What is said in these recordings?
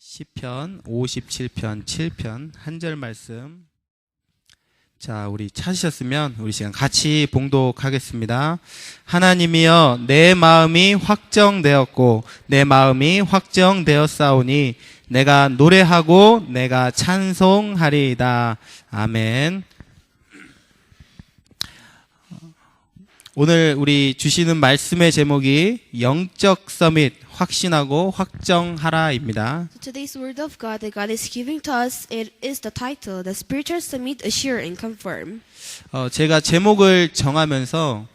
시편 57편 7편 한 절 말씀. 자, 우리 찾으셨으면 우리 시간 같이 봉독하겠습니다. 하나님이여, 내 마음이 확정되었고 내 마음이 확정되었사오니 내가 노래하고 내가 찬송하리이다. 아멘. 오늘 우리 주시는 말씀의 제목이 영적 서밋, 확신하고 확정하라입니다. So today's word of God that God is giving to us, it is the title, The Spiritual Summit, Assure and Confirm. 제가 제목을 정하면서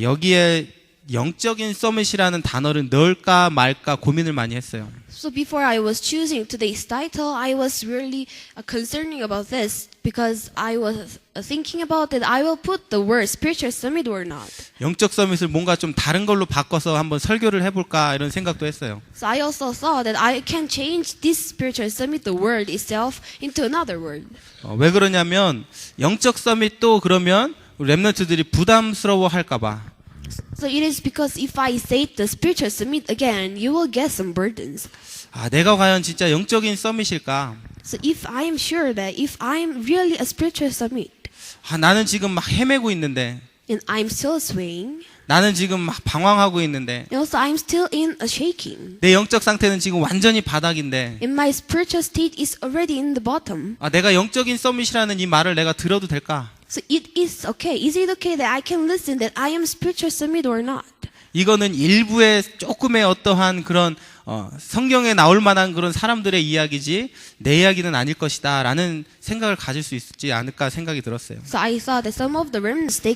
여기에 영적인 서밋이라는 단어를 넣을까 말까 고민을 많이 했어요. So before I was choosing today's title, I was really concerning about this because I was thinking about that I will put the word spiritual summit or not. 영적 서밋을 뭔가 좀 다른 걸로 바꿔서 한번 설교를 해볼까 이런 생각도 했어요. So I also thought that I can change this spiritual summit, the word itself, into another word. 왜 그러냐면 영적 서밋도 그러면 우리 랩런트들이 부담스러워 할까봐. So it is because if I say the spiritual summit again, you will get some burdens. 내가 과연 진짜 영적인 서밋일까? So if I am sure that if I am really a spiritual summit, 나는 지금 막 헤매고 있는데, and I'm still swaying, 나는 지금 막 방황하고 있는데, and also I'm still in a shaking, 내 영적 상태는 지금 완전히 바닥인데, and my spiritual state is already in the bottom. 내가 영적인 서밋이라는 이 말을 내가 들어도 될까? So it is okay. Is it okay that I can listen that I am spiritual summit or not? 이거는 일부의 조금의 어떠한 그런 성경에 나올 만한 그런 사람들의 이야기지 내 이야기는 아닐 것이다 라는 생각을 가질 수 있지 않을까 생각이 들었어요. So I thought that some of the remnants they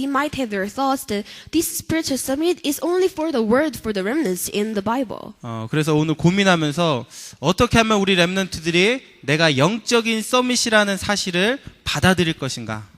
might have their thoughts that this spiritual summit is only for the word for the remnants in the Bible. 그래서 오늘 고민하면서 어떻게 하면 우리 랩런트들이 내가 영적인 서밋이라는 사실을 받아들일 것인가?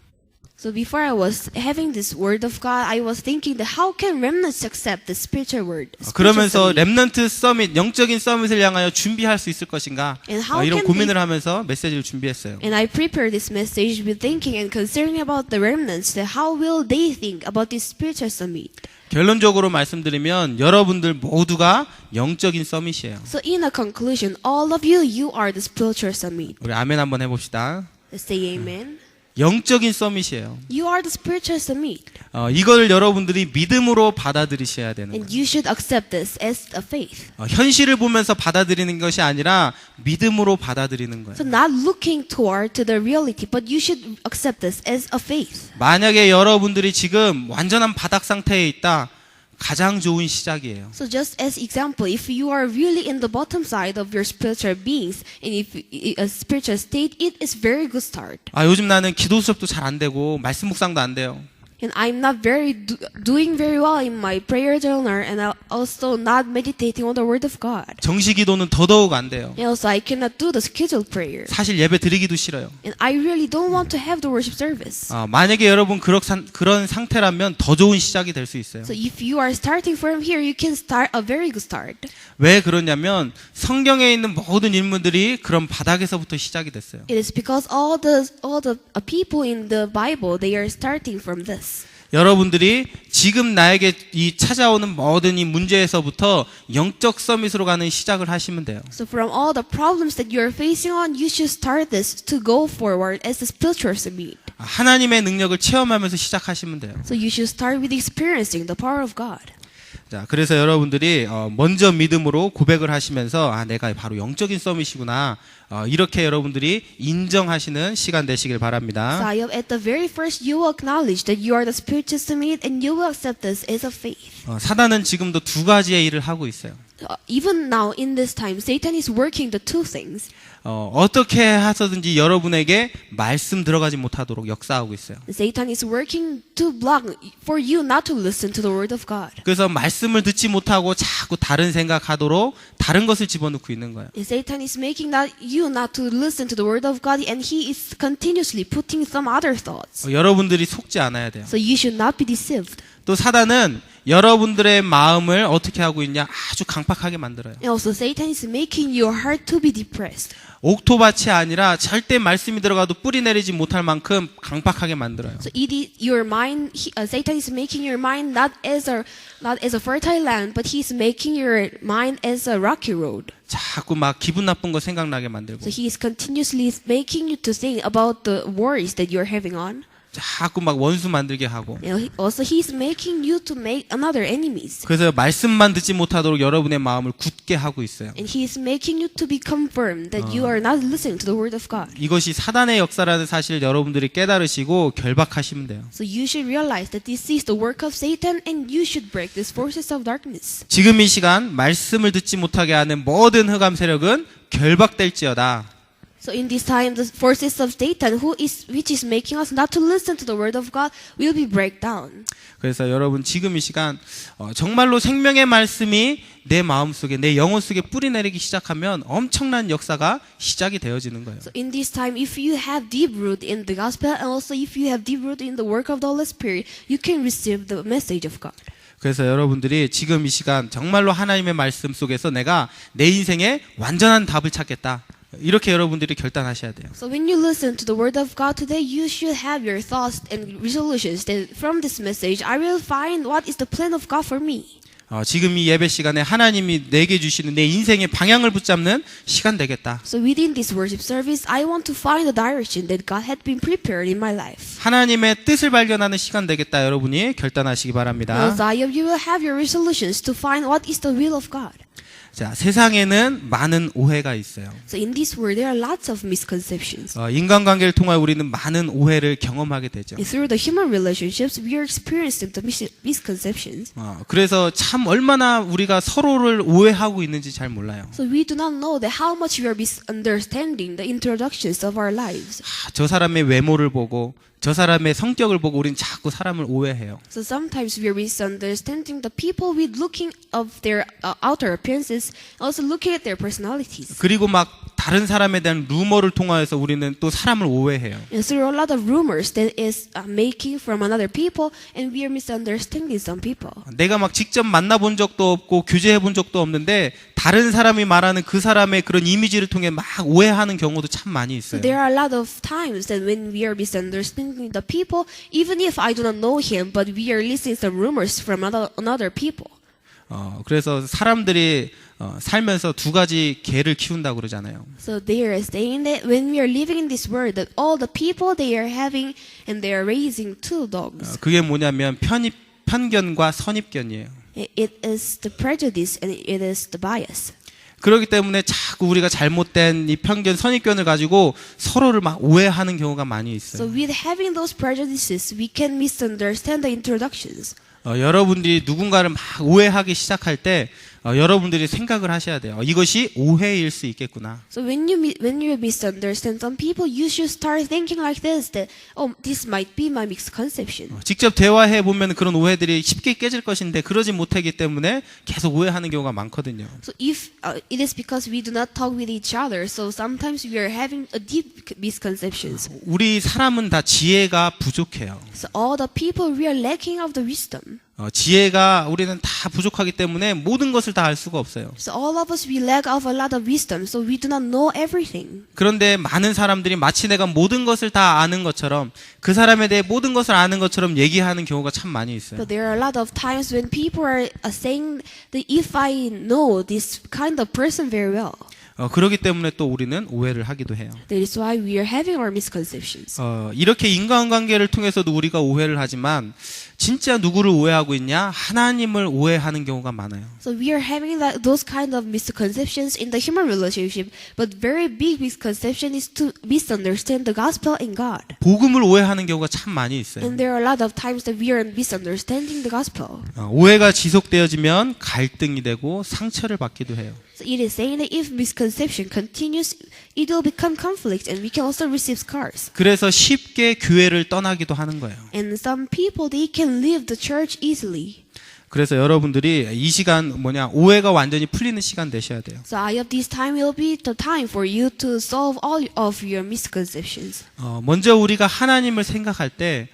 So before I was having this word of God, I was thinking that how can remnants accept the spiritual word? 그러면서 랩런트 서밋, 영적인 서밋을 향하여 준비할 수 있을 것인가? And how 이런 can 고민을 하면서 메시지를 준비했어요. And I prepared this message with thinking and concerning about the remnants, that how will they think about this spiritual summit? 결론적으로 말씀드리면 여러분들 모두가 영적인 서밋이에요. So in a conclusion, all of you, you are the spiritual summit. 우리 아멘 한번 해봅시다. Let's say amen. 영적인 서밋이에요. You are the spiritual summit. 이걸 여러분들이 믿음으로 받아들이셔야 되는 거예요. And you should accept this as a faith. 현실을 보면서 받아들이는 것이 아니라 믿음으로 받아들이는 거예요. So not looking toward to the reality, but you should accept this as a faith. 만약에 여러분들이 지금 완전한 바닥 상태에 있다, 가장 좋은 시작이에요. So just as example, if you are really in the bottom side of your spiritual beings, and if a spiritual state, it is very good start. 요즘 나는 기도 수업도 잘 안 되고 말씀 묵상도 안 돼요. And I'm not doing very well in my prayer journal, and I'm also not meditating on the Word of God. 정시 기도는 더더욱 안 돼요. And also, I cannot do the scheduled prayer. 사실 예배 드리기도 싫어요. And I really don't want to have the worship service. 만약에 여러분 그런 상태라면 더 좋은 시작이 될 수 있어요. So if you are starting from here, you can start a very good start. 왜 그러냐면 성경에 있는 모든 인물들이 그런 바닥에서부터 시작이 됐어요. It is because all the people in the Bible, they are starting from this. 여러분들이 지금 나에게 이 찾아오는 모든 이 문제에서부터 영적 서밋으로 가는 시작을 하시면 돼요. So from all the problems that you are facing on, you should start this to go forward as a spiritual summit. 하나님의 능력을 체험하면서 시작하시면 돼요. So you should start with experiencing the power of God. 자, 그래서 여러분들이 먼저 믿음으로 고백을 하시면서 내가 바로 영적인 서밋이구나. 이렇게 여러분들이 인정하시는 시간 되시길 바랍니다. So at the very first, you will acknowledge that you are the spiritual summit, and you will accept this as a faith. 사단은 지금도 두 가지의 일을 하고 있어요. Even now in this time, Satan is working the two things. 어떻게 하서든지 여러분에게 말씀 들어가지 못하도록 역사하고 있어요. Satan is working to block for you not to listen to the word of God. 그래서 말씀을 듣지 못하고 자꾸 다른 생각하도록 다른 것을 집어넣고 있는 거예요. And Satan is making you not to listen to the word of God, and he is continuously putting some other thoughts. 여러분들이 속지 않아야 돼요. So you should not be deceived. 또 사단은 여러분들의 마음을 어떻게 하고 있냐? 아주 강팍하게 만들어요. And also Satan is making your heart to be depressed. 옥토밭이 아니라 절대 말씀이 들어가도 뿌리 내리지 못할 만큼 강팍하게 만들어요. So it is your mind. Satan is making your mind not as a fertile land, but he's making your mind as a rocky road. 자꾸 막 기분 나쁜 거 생각나게 만들고 So he is continuously making you to think about the worries that you're having on. 자꾸 막 원수 만들게 하고 Also, he's making you to make another enemies. 그래서 말씀만 듣지 못하도록 여러분의 마음을 굳게 하고 있어요. And he is making you to be confirmed that you are not listening to the word of God. 이것이 사단의 역사라는 사실을 여러분들이 깨달으시고 결박하시면 돼요. So you should realize that this is the work of Satan and you should break these forces of darkness. 지금 이 시간 말씀을 듣지 못하게 하는 모든 흑암 세력은 결박될지어다. So in this time, the forces of Satan, which is making us not to listen to the word of God, will be break down. 그래서 여러분 지금 이 시간 정말로 생명의 말씀이 내 마음속에 내 영혼 속에 뿌리 내리기 시작하면 엄청난 역사가 시작이 되어지는 거예요. So in this time, if you have deep root in the gospel and also if you have deep root in the work of the Holy Spirit, you can receive the message of God. 그래서 여러분들이 지금 이 시간 정말로 하나님의 말씀 속에서 내가 내 인생에 완전한 답을 찾겠다. 이렇게 여러분들이 결단하셔야 돼요. So when you listen to the word of God today, you should have your thoughts and resolutions that from this message, I will find what is the plan of God for me. 지금 이 예배 시간에 하나님이 내게 주시는 내 인생의 방향을 붙잡는 시간 되겠다. So within this worship service, I want to find the direction that God had been prepared in my life. 하나님의 뜻을 발견하는 시간 되겠다. 여러분이 결단하시기 바랍니다. Now, Zion, you will have your resolutions to find what is the will of God. 자, 세상에는 많은 오해가 있어요. So in this world, there are lots of misconceptions. 인간관계를 통해 우리는 많은 오해를 경험하게 되죠. And through the human relationships, we are experiencing the misconceptions. 그래서 참 얼마나 우리가 서로를 오해하고 있는지 잘 몰라요. So we do not know that how much we are misunderstanding the introductions of our lives. 저 사람의 외모를 보고 저 사람의 성격을 보고 우리는 자꾸 사람을 오해해요. So sometimes we are misunderstanding the people with looking of their outer appearances, also looking at their personalities. 그리고 막 다른 사람에 대한 루머를 통하여서 우리는 또 사람을 오해해요. And through a lot of rumors that is making from another people, and we are misunderstanding some people. 내가 막 직접 만나본 적도 없고 교제해 본 적도 없는데 다른 사람이 말하는 그 사람의 그런 이미지를 통해 막 오해하는 경우도 참 많이 있어요. So there are a lot of times that when we are misunderstanding the people, even if I do not know him, but we are listening to rumors from another people. 그래서 사람들이 살면서 두 가지 개를 키운다고 그러잖아요. So they are saying that when we are living in this world, that all the people they are having and they are raising two dogs. 그게 뭐냐면 편견과 선입견이에요. It is the prejudice and it is the bias. 그렇기 때문에 자꾸 우리가 잘못된 이 편견, 선입견을 가지고 서로를 막 오해하는 경우가 많이 So 있어요. with having those prejudices, we can misunderstand the introductions. 여러분들이 누군가를 막 오해하기 시작할 때 여러분들이 생각을 하셔야 돼요. 이것이 오해일 수 있겠구나. So when you misunderstand some people, you should start thinking like this: that this might be my misconception. 직접 대화해 보면 그런 오해들이 쉽게 깨질 것인데 그러지 못하기 때문에 계속 오해하는 경우가 많거든요. So if it is because we do not talk with each other, so sometimes we are having a deep misconceptions. 우리 사람은 다 지혜가 부족해요. So all the people we are lacking of the wisdom. 지혜가 우리는 다 부족하기 때문에 모든 것을 다 알 수가 없어요. So all of us we lack of a lot of wisdom, so we do not know everything. 그런데 많은 사람들이 마치 내가 모든 것을 다 아는 것처럼 그 사람에 대해 모든 것을 아는 것처럼 얘기하는 경우가 참 많이 있어요. So there are a lot of times when people are saying that if I know this kind of person very well. 그렇기 때문에 또 우리는 오해를 하기도 해요. That is why we are having our misconceptions. 이렇게 인간관계를 통해서도 우리가 오해를 하지만 진짜 누구를 오해하고 있냐? 하나님을 오해하는 경우가 많아요. So we are having those kind of misconceptions in the human relationship, but very big misconception is to misunderstand the gospel in God. 복음을 오해하는 경우가 참 많이 있어요. And there are a lot of times that we are misunderstanding the gospel. 오해가 지속되어지면 갈등이 되고 상처를 받기도 해요. So it is saying that if misconception continues, it will become conflict and we can also receive scars. 그래서 쉽게 교회를 떠나기도 하는 거예요. And some people, they can leave the church easily. 그래서 여러분들이 이 시간 오해가 완전히 풀리는 시간 되셔야 돼요. So I hope this time will be the time for you to solve all of your misconceptions. 먼저 우리가 하나님을 생각할 때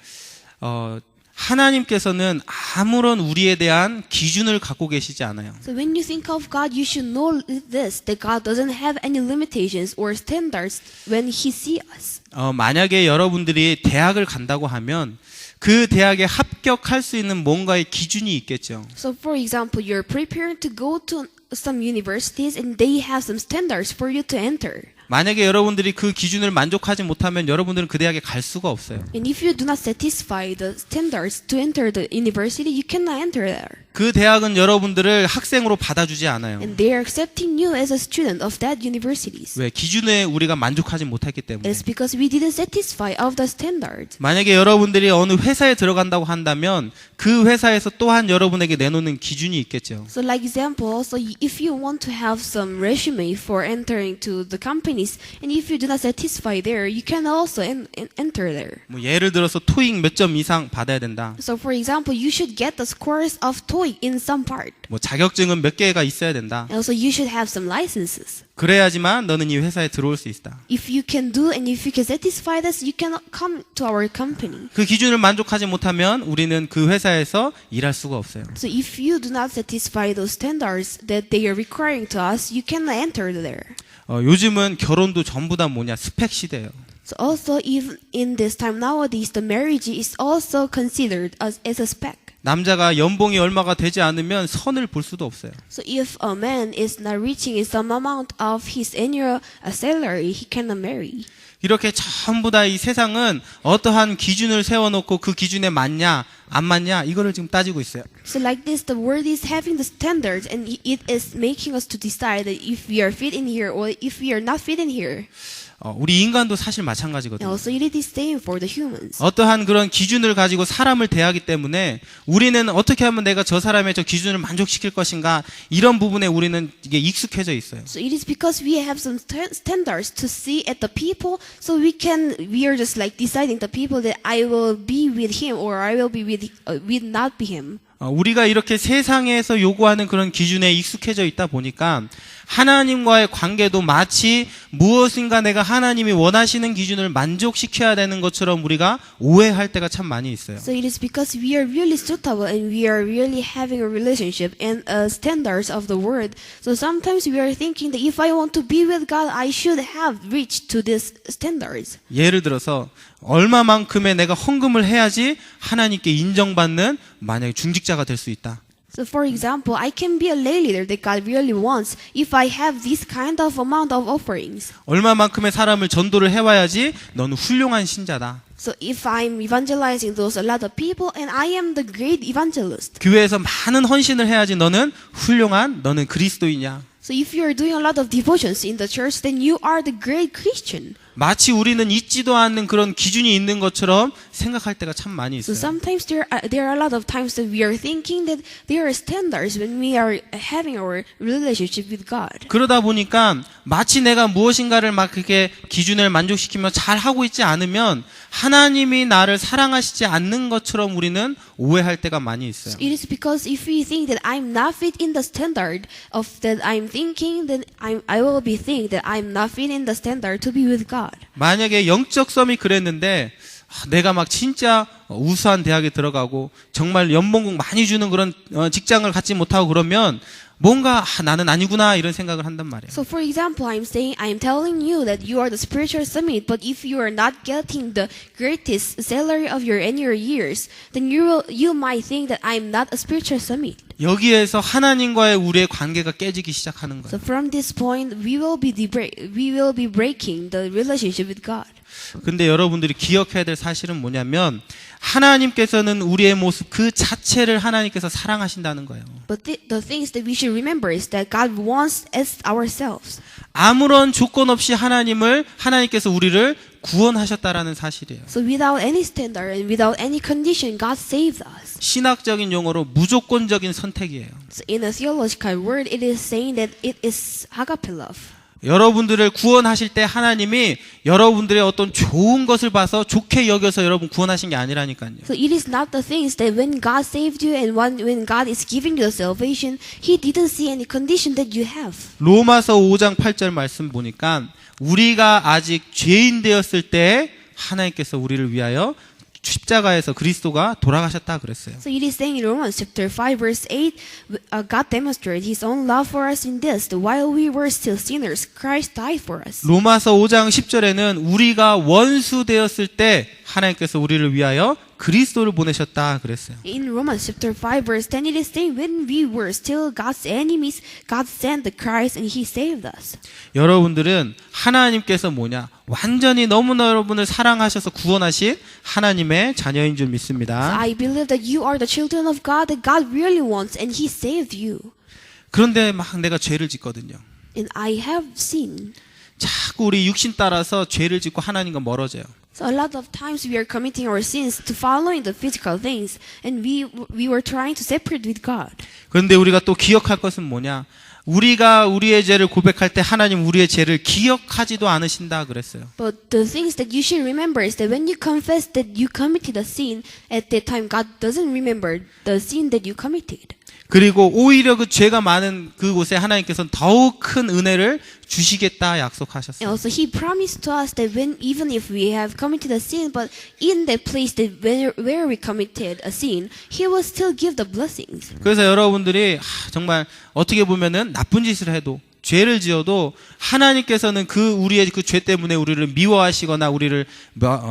하나님께서는 아무런 우리에 대한 기준을 갖고 계시지 않아요. So when you think of God, you should know this, that God doesn't have any limitations or standards when He sees us. 만약에 여러분들이 대학을 간다고 하면 그 대학에 합격할 수 있는 뭔가의 기준이 있겠죠. So for example, you're preparing to go to some universities and they have some standards for you to enter. 만약에 여러분들이 그 기준을 만족하지 못하면 여러분들은 그 대학에 갈 수가 없어요. And if you do not satisfy the standards to enter the university, you cannot enter there. 그 대학은 여러분들을 학생으로 받아주지 않아요. And they are accepting you as a student of that universities. 왜? 기준에 우리가 만족하지 못했기 때문에. It's because we didn't satisfy of the standard. 만약에 여러분들이 어느 회사에 들어간다고 한다면 그 회사에서 또한 여러분에게 내놓는 기준이 있겠죠. So like example, also if you want to have some resume for entering to the companies, and if you do not satisfy there, you can also enter there. 뭐 예를 들어서 토익 몇 점 이상 받아야 된다. So for example, you should get the scores of TOEIC in some part. 뭐 자격증은 몇 개가 있어야 된다. And also you should have some licenses. 그래야지만 너는 이 회사에 들어올 수 있다. If you can do and if you can satisfy this, you can come to our company. 그 기준을 만족하지 못하면 우리는 그 회사에서 일할 수가 없어요. So if you do not satisfy those standards that they are requiring to us, you cannot enter there. 요즘은 결혼도 전부 다 뭐냐 스펙 시대예요. So also even in this time nowadays, the marriage is also considered as a spec. 남자가 연봉이 얼마가 되지 않으면 선을 볼 수도 없어요. So if a man is not reaching some amount of his annual salary, he cannot marry. 이렇게 전부 다 이 세상은 어떠한 기준을 세워놓고 그 기준에 맞냐 안 맞냐 이거를 지금 따지고 있어요. So like this, the world is having the standards and it is making us to decide that if we are fit in here or if we are not fit in here. 우리 인간도 사실 And 마찬가지거든요. also it is the same for the humans. 어떠한 그런 기준을 가지고 사람을 대하기 때문에 우리는 어떻게 하면 내가 저 사람의 저 기준을 만족시킬 것인가 이런 부분에 우리는 이게 익숙해져 있어요. So it is because we have some standards to see at the people, so we are just like deciding the people that I will be with him or I will be with not be him. 우리가 이렇게 세상에서 요구하는 그런 기준에 익숙해져 있다 보니까 하나님과의 관계도 마치 무엇인가 내가 하나님이 원하시는 기준을 만족시켜야 되는 것처럼 우리가 오해할 때가 참 많이 있어요. So it is because we are really suitable and we are really having a relationship and standards of the world. So sometimes we are thinking that if I want to be with God, I should have reached to these standards. 예를 들어서 얼마만큼의 내가 헌금을 해야지 하나님께 인정받는 만약에 중직자가 될 수 있다. So for example, I can be a lay leader that God really wants if I have this kind of amount of offerings. 얼마만큼의 사람을 전도를 해와야지 너는 훌륭한 신자다. So if I'm evangelizing those a lot of people and I am the great evangelist. 교회에서 많은 헌신을 해야지 너는 그리스도이냐. So if you are doing a lot of devotions in the church, then you are the great Christian. 마치 우리는 있지도 않는 그런 기준이 있는 것처럼 생각할 때가 참 많이 So 있어요. sometimes there are a lot of times that we are thinking that there are standards when we are having our relationship with God. 그러다 보니까 마치 내가 무엇인가를 막 그렇게 기준을 만족시키며 잘 하고 있지 않으면 하나님이 나를 사랑하시지 않는 것처럼 우리는 오해할 때가 많이 있어요. It is because if we think that I'm not fit in the standard of that I'm thinking, then I will be think that I'm not fit in the standard to be with God. 만약에 영적 썸이 그랬는데 내가 막 진짜 우수한 대학에 들어가고 정말 연봉 많이 주는 그런 직장을 갖지 못하고 그러면 뭔가 나는 아니구나 이런 생각을 한단 말이에요. So for example, I'm telling you that you are the spiritual summit, but if you are not getting the greatest salary of your annual years, then you might think that I'm not a spiritual summit. 여기에서 하나님과의 우리의 관계가 깨지기 시작하는 So 거예요. from this point, we will be breaking the relationship with God. 근데 여러분들이 기억해야 될 사실은 뭐냐면 하나님께서는 우리의 모습 그 자체를 하나님께서 사랑하신다는 거예요. But the things that we should remember is that God wants us ourselves. 아무런 조건 없이 하나님께서 우리를 구원하셨다라는 사실이에요. So without any standard and without any condition, God saved us. 신학적인 용어로 무조건적인 선택이에요. So in a theological word, it is saying that it is agape love. 여러분들을 구원하실 때 하나님이 여러분들의 어떤 좋은 것을 봐서 좋게 여겨서 여러분 구원하신 게 아니라니까요. So it is not the things that when God saved you and when God is giving you the salvation, He didn't see any condition that you have. 로마서 5장 8절 말씀 보니까 우리가 아직 죄인 되었을 때 하나님께서 우리를 위하여 십자가에서 그리스도가 돌아가셨다 그랬어요. So it is saying in Romans chapter 5 verse 8, God demonstrated His own love for us in this, that while we were still sinners, Christ died for us. 로마서 5장 10절에는 우리가 원수 되었을 때 하나님께서 우리를 위하여 그리스도를 보내셨다 그랬어요. In Romans chapter 5 verse 10 it is saying, when we were still God's enemies, God sent the Christ and He saved us. 여러분들은 하나님께서 뭐냐? 완전히 너무나 여러분을 사랑하셔서 구원하신 하나님의 자녀인 줄 So 믿습니다. I believe that you are the children of God, that God really wants, and He saved you. 그런데 막 내가 죄를 짓거든요. And I have sinned. 자꾸 우리 육신 따라서 죄를 짓고 하나님과 멀어져요. So a lot of times we are committing our sins to following the physical things, and we were trying to separate with God. 그런데 우리가 또 기억할 것은 뭐냐? 우리가 우리의 죄를 고백할 때 하나님 우리의 죄를 기억하지도 않으신다 그랬어요. But the things that you should remember is that when you confess that you committed a sin, at that time God doesn't remember the sin that you committed. 그리고 오히려 그 죄가 많은 그곳에 하나님께서는 더욱 큰 은혜를 주시겠다 And 약속하셨어요. also He promised to us that when even if we have committed a sin, but in that place that where we committed a sin, He will still give the blessings. 그래서 여러분들이 정말 어떻게 보면은 나쁜 짓을 해도 죄를 지어도 하나님께서는 그 우리의 그 죄 때문에 우리를 미워하시거나 우리를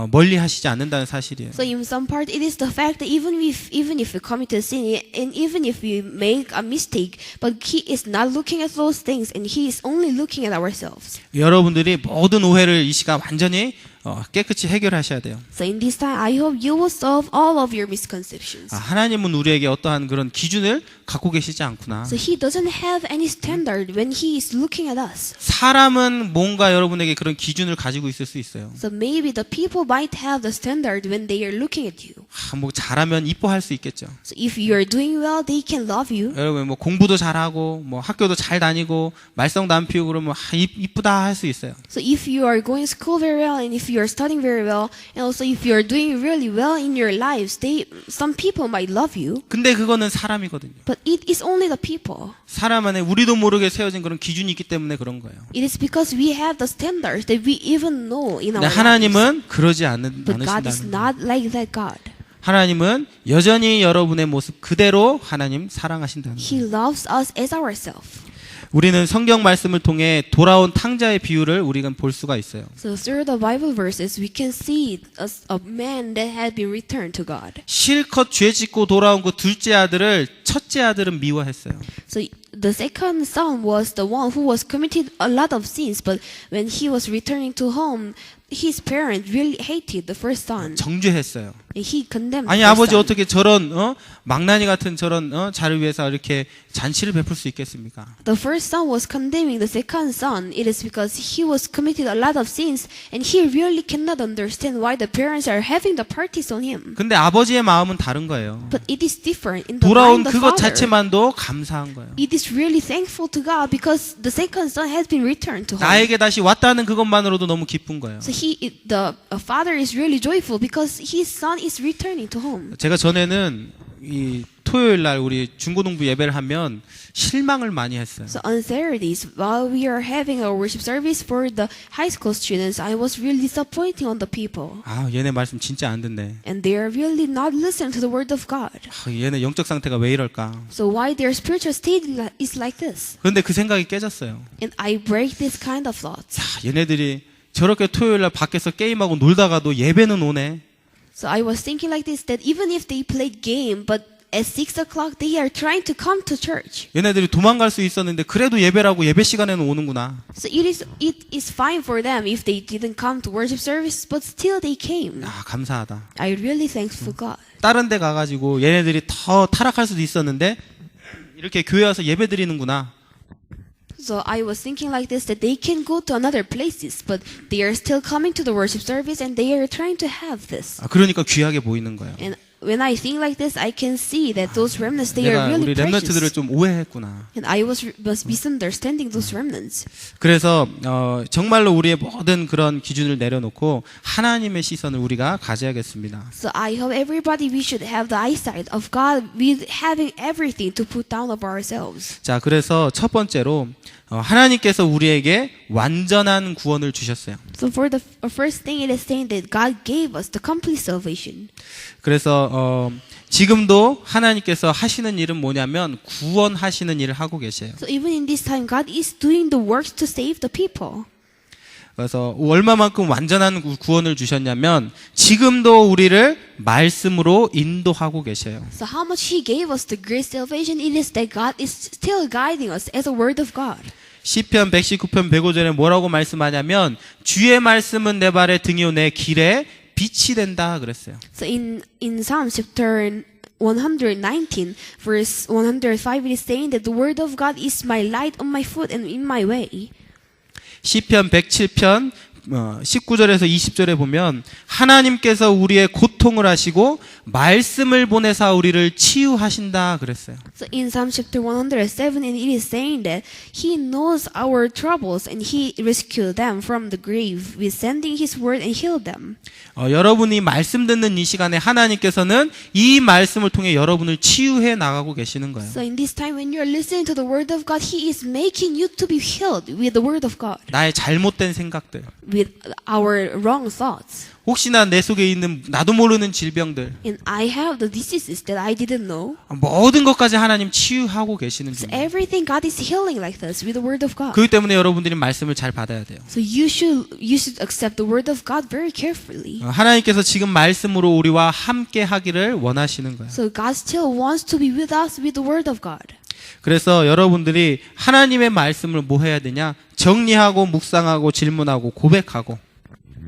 멀리하시지 않는다는 사실이에요. So in some part, it is the fact that even if we commit a sin, and even if we make a mistake, but He is not looking at those things, and He is only looking at ourselves. 여러분들이 모든 오해를 이 시간 완전히 깨끗이 해결하셔야 돼요. So in this time, I hope you will solve all of your misconceptions. 하나님은 우리에게 어떠한 그런 기준을 갖고 계시지 않구나. So He doesn't have any standard when He is looking at us. 사람은 뭔가 여러분에게 그런 기준을 가지고 있을 수 있어요. So maybe the people might have the standard when they are looking at you. 뭐 잘하면 이뻐할 수 있겠죠. So if you are doing well, they can love you. 여러분 뭐 공부도 잘하고 뭐 학교도 잘 다니고 말썽도 안 피우고 그러면 이쁘다 할 수 있어요. So if you are going to school very well, and if you are studying very well, and also if you are doing really well in your lives, some people might love you. 근데 그거는 사람이거든요. But it is only the people. 사람 안에 우리도 모르게 세워진 그런 기준이 있기 때문에 그런 거예요. It is because we have the standards that we even know in our 근데 lives. 하나님은 그러지 But God is 않으신다는 거예요. not like that God. 하나님은 여전히 여러분의 모습 그대로 하나님 사랑하신다는 거예요. He loves us as ourselves. 우리는 성경 말씀을 통해 돌아온 탕자의 비유를 우리가 볼 수가 있어요. So through the Bible verses, we can see a man that had been returned to God. 실컷 죄 짓고 돌아온 그 둘째 아들을 첫째 아들은 미워했어요. So the second son was the one who was committed a lot of sins, but when he was returning to home, his parents really hated the first son. 정죄했어요. And he condemned 아니 the first 아버지 son. 어떻게 저런 망나니 같은 저런 자를 위해서 이렇게 잔치를 베풀 수 있겠습니까? The first son was condemning the second son. It is because he was committed a lot of sins, and he really cannot understand why the parents are having the parties on him. 근데 아버지의 마음은 다른 거예요. But it is different in the 돌아온 mind of 그것 father. 자체만도 감사한 거예요. It is really thankful to God because the second son has been returned to home. 나에게 다시 왔다는 그것만으로도 너무 기쁜 거예요. So the father is really joyful because his son is returning to home. 제가 전에는 이 토요일 날 우리 중고등부 예배를 하면 실망을 많이 했어요. So on Saturdays, while we are having our worship service for the high school students, I was really disappointing on the people. 얘네 말씀 진짜 안 듣네. And they are really not listening to the word of God. 얘네 영적 상태가 왜 이럴까? So why their spiritual state is like this? 그런데 그 생각이 깨졌어요. And I break this kind of thoughts. 얘네들이 저렇게 토요일 날 밖에서 게임하고 놀다가도 예배는 오네. So I was thinking like this, that even if they played game, but at 6 o'clock they are trying to come to church. 얘네들이 도망갈 수 있었는데 그래도 예배라고 예배 시간에는 오는구나. So it is fine for them if they didn't come to worship service, but still they came. 감사하다. I really thankful God. 다른 데 가가지고 얘네들이 더 타락할 수도 있었는데 이렇게 교회 와서 예배 드리는구나. So I was thinking like this, that they can go to another places, but they are still coming to the worship service and they are trying to have this. 그러니까 귀하게 보이는 거예요. And when I think like this, I can see that those remnants, they are 내가 really 우리 렘넌트들을 precious. 좀 오해했구나. And I was misunderstanding those remnants. 그래서 정말로 우리의 모든 그런 기준을 내려놓고 하나님의 시선을 우리가 가져야겠습니다. So I hope everybody, we should have the eyesight of God with having everything to put down of ourselves. 자, 그래서 첫 번째로 하나님께서 우리에게 완전한 구원을 주셨어요. So for the first thing, it is saying that God gave us the complete salvation. 그래서 지금도 하나님께서 하시는 일은 뭐냐면 구원하시는 일을 하고 계세요. So even in this time, God is doing the works to save the people. 그래서 얼마만큼 완전한 구원을 주셨냐면 지금도 우리를 말씀으로 인도하고 계셔요. So how much He gave us the great salvation, it is that God is still guiding us as a word of God. 시편 119편 105절에 뭐라고 말씀하냐면 주의 말씀은 내 발의 등이요 내 길에 빛이 된다 그랬어요. So in Psalm chapter 119, verse 105, it is saying that the word of God is my light on my foot and in my way. 시편 107편 19절에서 20절에 보면 하나님께서 우리의 고통을 하시고 말씀을 보내사 우리를 치유하신다 그랬어요. So in Psalm chapter 107, and it is saying that He knows our troubles and He rescued them from the grave with sending His word and healed them. 여러분이 말씀 듣는 이 시간에 하나님께서는 이 말씀을 통해 여러분을 치유해 나가고 계시는 거예요. So in this time when you are listening to the word of God, He is making you to be healed with the word of God, 나의 잘못된 생각들, with our wrong thoughts. 혹시나 내 속에 있는 나도 모르는 질병들, And I have the diseases that I didn't know. 모든 것까지 하나님 치유하고 계시는 So 중이에요. everything God is healing like this with the word of God. 그렇기 때문에 여러분들이 말씀을 잘 받아야 돼요. So you should accept the word of God very carefully. 하나님께서 지금 말씀으로 우리와 함께 하기를 원하시는 거예요. So God still wants to be with us with the word of God. 그래서 여러분들이 하나님의 말씀을 뭐 해야 되냐? 정리하고 묵상하고 질문하고 고백하고.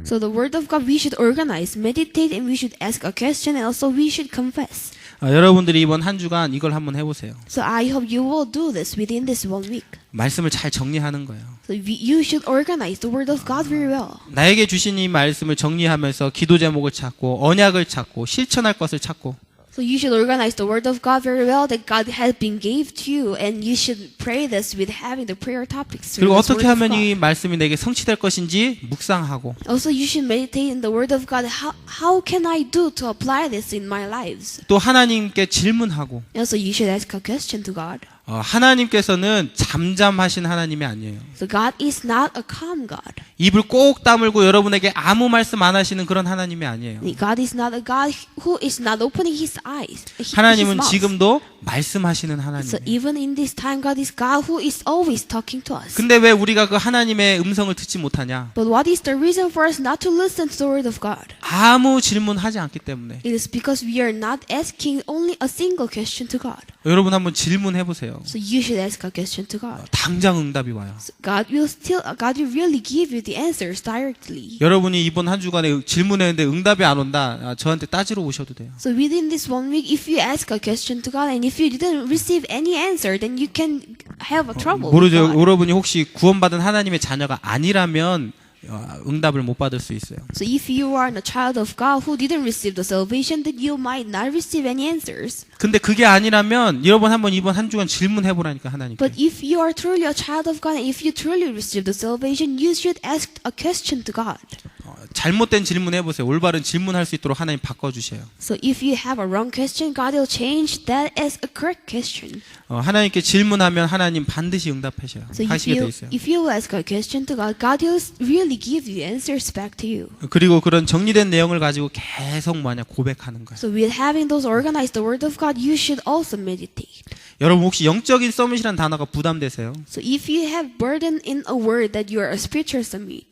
So the word of God we should organize, meditate, and we should ask a question, and also we should confess. 여러분들이 이번 한 주간 이걸 한번 해보세요. So I hope you will do this within this 1 week. 말씀을 잘 정리하는 거예요. So you should organize the word of God very well. 나에게 주신 이 말씀을 정리하면서 기도 제목을 찾고 언약을 찾고 실천할 것을 찾고. So you should organize the word of God very well that God has been gave to you, and you should pray this with having the prayer topics. 그리고 through this 어떻게 word of 하면 God. 이 말씀이 내게 성취될 것인지 묵상하고. Also, you should meditate in the word of God. How can I do to apply this in my lives? 또 하나님께 질문하고. Also, you should ask a question to God. 하나님께서는 잠잠하신 하나님이 아니에요. So God is not a calm God. 입을 꼭 다물고 여러분에게 아무 말씀 안 하시는 그런 하나님이 아니에요. God is not a God who is not opening His eyes. 하나님은 his mouth. 지금도 말씀하시는 So 하나님이에요. even in this time, God is God who is always talking to us. 근데 왜 우리가 그 하나님의 음성을 듣지 못하냐? But what is the reason for us not to listen to the word of God? 아무 질문하지 않기 때문에. It is because we are not asking only a single question to God. 여러분 한번 질문해 보세요. So you should ask a question to God. 당장 응답이 와요. So God will really give you the answers directly. 여러분이 이번 한 주간에 질문했는데 응답이 안 온다. 저한테 따지러 오셔도 돼요. So within this 1 week, if you ask a question to God and if you didn't receive any answer, then you can have a trouble. with 모르죠. God. 여러분이 혹시 구원받은 하나님의 자녀가 아니라면 응답을 못 받을 수 있어요. So if you are a child of God who didn't receive the salvation, then you might not receive any answers. 근데 그게 아니라면 여러분 한번 이번 한 주간 질문해 보라니까 하나님께. But if you are truly a child of God and if you truly receive the salvation, you should ask a question to God. 잘못된 질문 해보세요. 올바른 질문할 수 있도록 하나님 바꿔주세요. So if you have a wrong question, God will change that as a correct question. 하나님께 질문하면 하나님 반드시 응답하셔요. So 하시게 돼 있어요. if you ask a question to God, God will really give you answers back to you. 그리고 그런 정리된 내용을 가지고 계속 고백하는 거예요. So with having those organized the word of God, you should also meditate. 여러분 혹시 영적인 서밋이라는 단어가 부담되세요? So if you have burden in a word that you are a spiritual summit,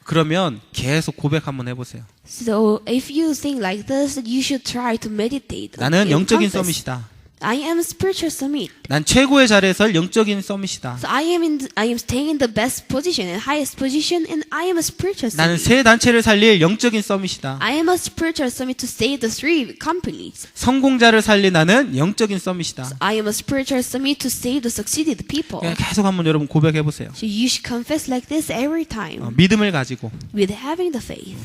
그러면 계속 고백 한번 해보세요. so if you think like this, you should try to meditate. 나는 and 영적인 confess. 서밋이다. I am a spiritual summit. 난 최고의 자리에 설 영적인 서밋이다. So I am staying in the best position and highest position, and I am a spiritual 나는 summit. 세 단체를 살릴 영적인 서밋이다. I am a spiritual summit to save the 3 companies. 성공자를 살릴 나는 영적인 서밋이다. I am a spiritual summit to save the succeeded people. 계속 한번 여러분 고백해 보세요. So you should confess like this every time 믿음을 가지고 with having the faith.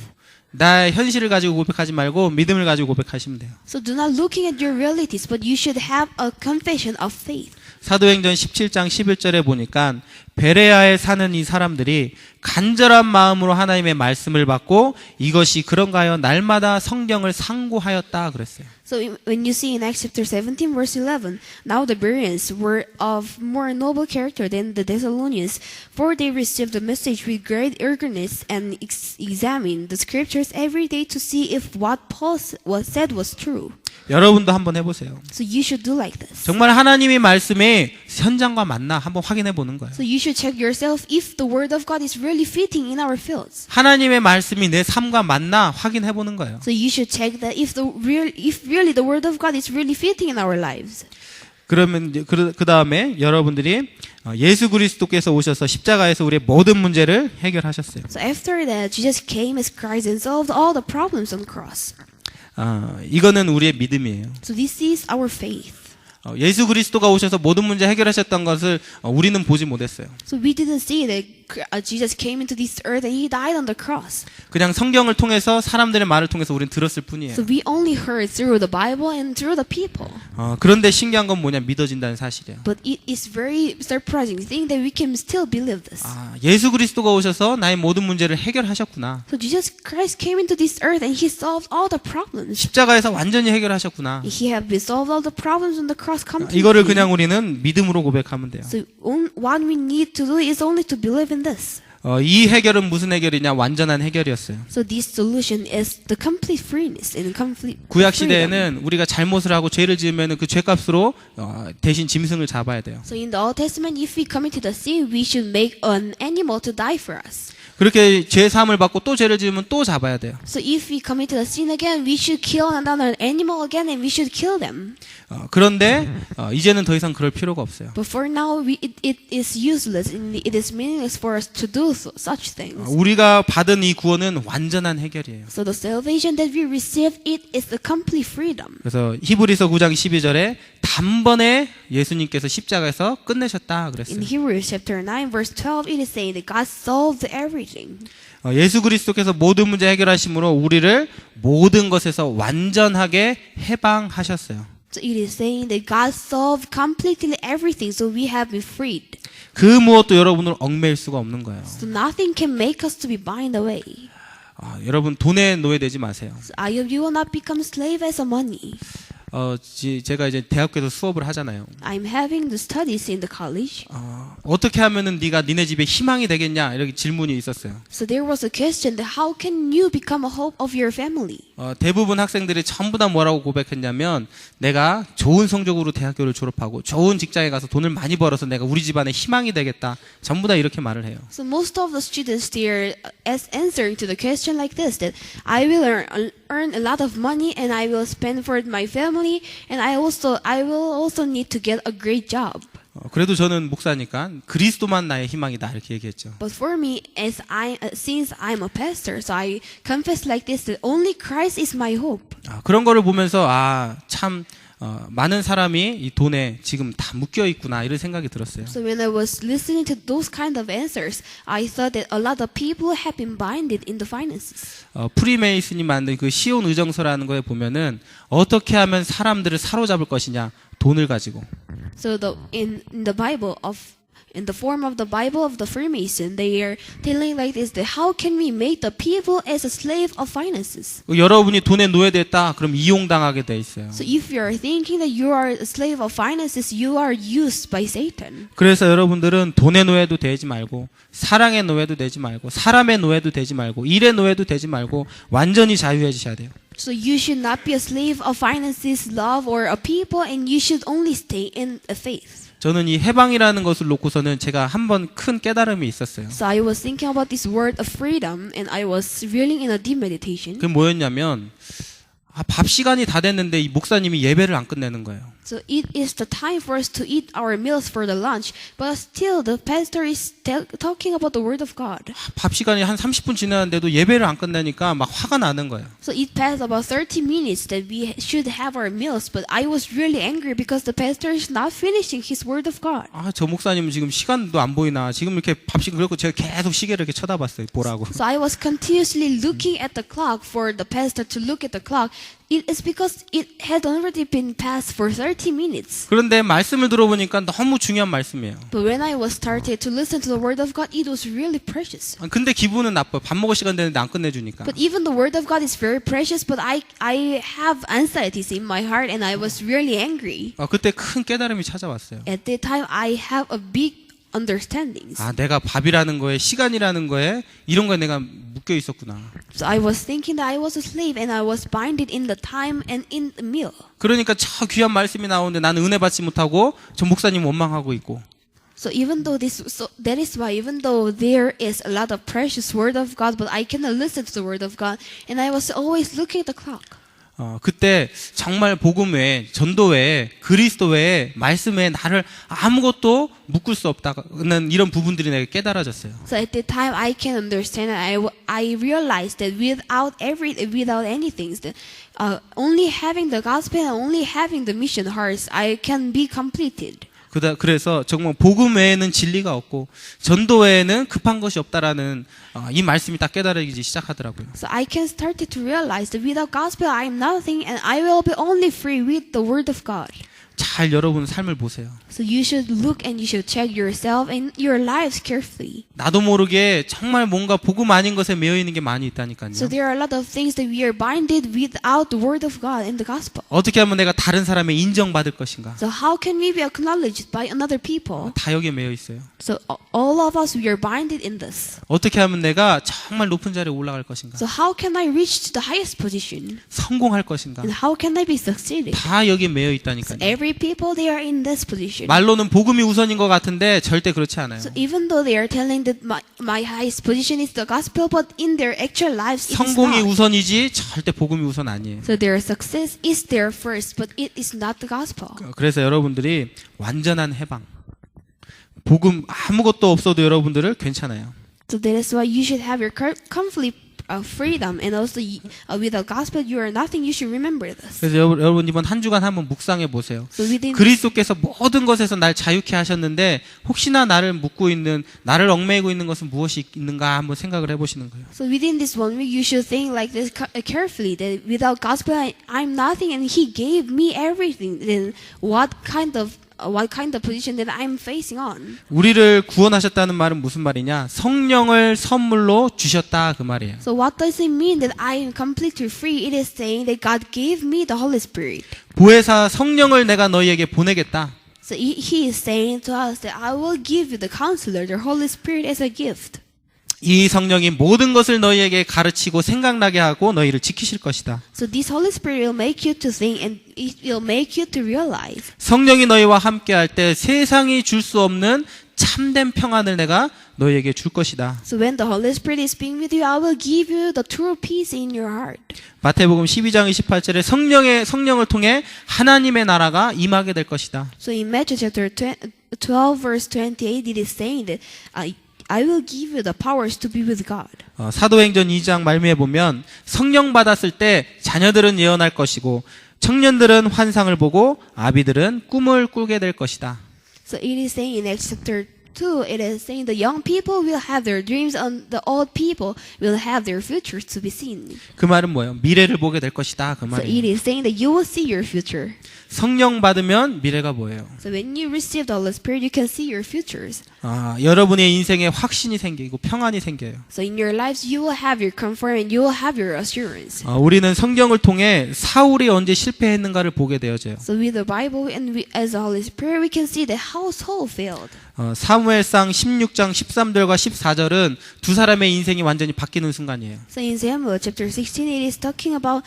나의 현실을 가지고 고백하지 말고 믿음을 가지고 고백하시면 돼요. So do not looking at your realities, but you should have a confession of faith. 사도행전 17장 11절에 보니까 베레아에 사는 이 사람들이 간절한 마음으로 하나님의 말씀을 받고 이것이 그런가요? 날마다 성경을 상고하였다 그랬어요. So when you see in Acts chapter 17 verse 11, now the Bereans were of more noble character than the Thessalonians, for they received the message with great eagerness and examined the scriptures every day to see if what Paul said was true. 여러분도 한번 해보세요. So you should do like this. 정말 하나님의 말씀이 현장과 맞나 한번 확인해 보는 거예요. So you should check yourself if the word of God is really fitting in our fields. 하나님의 말씀이 내 삶과 맞나 확인해 보는 거예요. So you should check that if really the word of God is really fitting in our lives. 그러면 이제 그 다음에 여러분들이 예수 그리스도께서 오셔서 십자가에서 우리의 모든 문제를 해결하셨어요. So after that, Jesus came as Christ and solved all the problems on the cross. 이거는 우리의 믿음이에요. So this is our faith. 예수 그리스도가 오셔서 모든 문제 해결하셨던 것을 우리는 보지 못했어요. So we didn't see that Jesus came into this earth and he died on the cross. 그냥 성경을 통해서 사람들의 말을 통해서 우리는 들었을 뿐이에요. So we only heard through the Bible and through the people. 그런데 신기한 건 뭐냐? 믿어진다는 사실이에요. But it is very surprising thing that we can still believe this. 예수 그리스도가 오셔서 나의 모든 문제를 해결하셨구나. So Jesus Christ came into this earth and he solved all the problems. 십자가에서 완전히 해결하셨구나. He have resolved all the problems on the cross completely. 이거를 그냥 우리는 믿음으로 고백하면 돼요. So what we need to do is only to believe in this. 이 해결은 무슨 해결이냐? 완전한 해결이었어요. So this solution is the complete freeness and complete 구약 freedom. 시대에는 우리가 잘못을 하고 죄를 지으면 그 죄값으로 대신 짐승을 잡아야 돼요. So in the Old Testament, if we committed a sin, we should make an animal to die for us. 그렇게 죄 사함을 받고 또 죄를 지으면 또 잡아야 돼요. So if we committed a sin again, we should kill another animal again and we should kill them. 그런데 이제는 더 이상 그럴 필요가 없어요. But for now, it is useless and it is meaningless for us to do such things. 우리가 받은 이 구원은 완전한 해결이에요. So the salvation that we received, it is the complete freedom. 그래서 히브리서 9장 12절에 단번에 예수님께서 십자가에서 끝내셨다 그랬어요. In Hebrews chapter 9 verse 12, it is saying that God solved everything. 예수 그리스도께서 모든 문제 해결하심으로 우리를 모든 것에서 완전하게 해방하셨어요. So it is saying that God solved completely everything, so we have been freed. 그 무엇도 여러분을 얽매일 수가 없는 거예요. So nothing can make us to be bound away. 여러분 돈에 노예되지 마세요. So you will not become slave as a money. 제가 이제 대학교에서 수업을 하잖아요. I'm having the studies in the college. 어떻게 하면은 네가 니네 집에 희망이 되겠냐 이렇게 질문이 있었어요. So there was a question that how can you become a hope of your family? 대부분 학생들이 전부 다 뭐라고 고백했냐면 내가 좋은 성적으로 대학교를 졸업하고 좋은 직장에 가서 돈을 많이 벌어서 내가 우리 집안의 희망이 되겠다. 전부 다 이렇게 말을 해요. So most of the students there as answering to the question like this, that I will earn a lot of money and I will spend for my family and I will also need to get a great job. 그래도 저는 목사니까 그리스도만 나의 희망이다 이렇게 얘기했죠. But for me, since I'm a pastor, so I confess like this that only Christ is my hope. 그런 거를 보면서 참 많은 사람이 이 돈에 지금 다 묶여 있구나 이런 생각이 들었어요. So when I was listening to those kind of answers, I thought that a lot of people have been binded in the finances. 프리메이슨이 만든 그 시온 의정서라는 거에 보면은 어떻게 하면 사람들을 사로잡을 것이냐 돈을 가지고. So in the Bible in the form of the Bible of the Freemason, they are telling like this that how can we make the people as a slave of finances? 여러분이 돈에 노예됐다 그럼 이용당하게 돼 있어요. So if you are thinking that you are a slave of finances, you are used by Satan. 그래서 여러분들은 돈의 노예도 되지 말고 사랑의 노예도 되지 말고 사람의 노예도 되지 말고 일의 노예도 되지 말고 완전히 자유해지셔야 돼요. So you should not be a slave of finances, love, or a people, and you should only stay in a faith. 저는 이 해방이라는 것을 놓고서는 제가 한번 큰 깨달음이 있었어요. So I was thinking about this word of freedom, and I was really in a deep meditation. 그게 뭐였냐면 밥 시간이 다 됐는데 이 목사님이 예배를 안 끝내는 거예요. So it is the time for us to eat our meals for the lunch, but still the pastor is talking about the word of God. 밥 시간이 한 30분 지났는데도 예배를 안 끝내니까 막 화가 나는 거예요. So it passed about 30 minutes that we should have our meals, but I was really angry because the pastor is not finishing his word of God. 저 목사님은 지금 시간도 안 보이나 지금 이렇게 밥 시간 그래고 제가 계속 시계를 이렇게 쳐다봤어요. 보라고. So I was continuously looking at the clock for the pastor to look at the clock it is because it had already been passed for 30 minutes. 그런데 말씀을 들어보니까 너무 중요한 말씀이에요. But when I was started to listen to the word of God, it was really precious. 근데 기분은 나빠요. 밥 먹을 시간 되는데 안 끝내주니까. But even the word of God is very precious, but I have anxieties in my heart and I was really angry. 그때 큰 깨달음이 찾아왔어요. At that time, I have a big understandings. 내가 밥이라는 거에 시간이라는 거에 이런 거에 내가 묶여 있었구나. So I was thinking that I was a slave and I was binded in the time and in the meal. 그러니까 저 귀한 말씀이 나오는데 나는 은혜 받지 못하고 저 목사님 원망하고 있고. So even though that is why even though there is a lot of precious word of God, but I cannot listen to the word of God, and I was always looking at the clock. 그때 정말 복음 외에 전도 외에 그리스도 외에 말씀 외에 나를 아무것도 묶을 수 없다는 이런 부분들이 내게 깨달아졌어요. So at that time I can understand and I realized that without anything, that only having the gospel and only having the mission hearts, I can be completed. 그래서 정말 복음 외에는 진리가 없고 전도 외에는 급한 것이 없다라는 이 말씀이 딱 깨달아지기 시작하더라고요. So I can start to realize that without gospel I am nothing and I will be only free with the word of God. 잘 여러분 삶을 보세요. So you should look and you should check yourself and your lives carefully. 나도 모르게 정말 뭔가 복음 아닌 것에 매여 있는 게 많이 있다니까요. So there are a lot of things that we are binded without the word of God and the gospel. 어떻게 하면 내가 다른 사람의 인정받을 것인가? So how can we be acknowledged by another people? 다 여기에 매여 있어요. So all of us, we are binded in this. 어떻게 하면 내가 정말 높은 자리에 올라갈 것인가? So how can I reach to the highest position? 성공할 것인가? And how can I be succeeded? 다 여기에 매여 So 있다니까요. every people, they are in this position. 말로는 복음이 우선인 것 같은데 절대 그렇지 않아요. So even though they are telling that my highest position is the gospel, but in their actual lives it is 성공이 not. 우선이지 절대 복음이 우선 아니에요. So their success is their first, but it is not the gospel. 그래서 여러분들이 완전한 해방, 복음 아무것도 없어도 여러분들을 괜찮아요. So that is why you should have your complete freedom, and also with the gospel you are nothing. You should remember this. 그래서 여러분 이번 한 주간 한번 묵상해 보세요. So within 그리스도께서 모든 것에서 날 자유케 하셨는데 혹시나 나를 묶고 있는, 나를 얽매이고 있는 것은 무엇이 있는가 한번 생각을 해보시는 거예요. So within this 1 week, you should think like this carefully. That without gospel, I'm nothing, and He gave me everything. Then what kind of position that I'm facing on? 우리를 구원하셨다는 말은 무슨 말이냐? 성령을 선물로 주셨다 그 말이에요. So what does it mean that I am completely free? It is saying that God gave me the Holy Spirit. 보혜사 성령을 내가 너희에게 보내겠다. So He is saying to us that I will give you the Counselor, the Holy Spirit, as a gift. 이 성령이 모든 것을 너희에게 가르치고 생각나게 하고 너희를 지키실 것이다. So this Holy Spirit will make you to think and it will make you to realize. 성령이 너희와 함께할 때 세상이 줄 수 없는 참된 평안을 내가 너희에게 줄 것이다. So when the Holy Spirit is being with you, I will give you the true peace in your heart. 마태복음 12장 28절에 성령을 통해 하나님의 나라가 임하게 될 것이다. So in Matthew chapter 12 verse 28, it is saying that I will give you the powers to be with God. 사도행전 2장 말미에 보면 성령 받았을 때 자녀들은 예언할 것이고 청년들은 환상을 보고 아비들은 꿈을 꾸게 될 것이다. So it is saying in Acts chapter 2, it is saying the young people will have their dreams and the old people will have their futures to be seen. 그 말은 뭐예요? 미래를 보게 될 것이다 그 So it 말이에요. is saying that you will see your future. 성령 받으면 미래가 뭐예요? So when you receive the Holy Spirit, you can see your futures. 여러분의 인생에 확신이 생기고 평안이 생겨요. So in your lives, you will have your comfort and you will have your assurance. 우리는 성경을 통해 사울이 언제 실패했는가를 보게 되어져요. So with the Bible and as the Holy Spirit, we can see that how Saul failed. 사무엘상 16장 13절과 14절은 두 사람의 인생이 완전히 바뀌는 순간이에요. So in Samuel chapter 16, it is talking about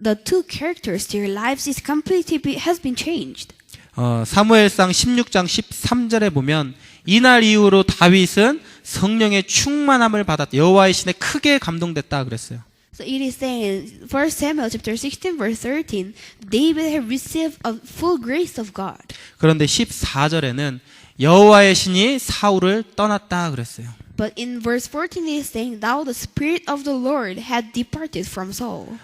the two characters. Their lives is completely has been changed. 사무엘상 16장 13절에 보면 이날 이후로 다윗은 성령의 충만함을 받았다. 여호와의 신에 크게 감동됐다 그랬어요. So it is saying in 1 Samuel chapter 16 verse 13, David had received a full grace of God. 그런데 14절에는 여호와의 신이 사울을 떠났다 그랬어요. But in verse 14 it is saying, Now the Spirit of the Lord had departed from Saul.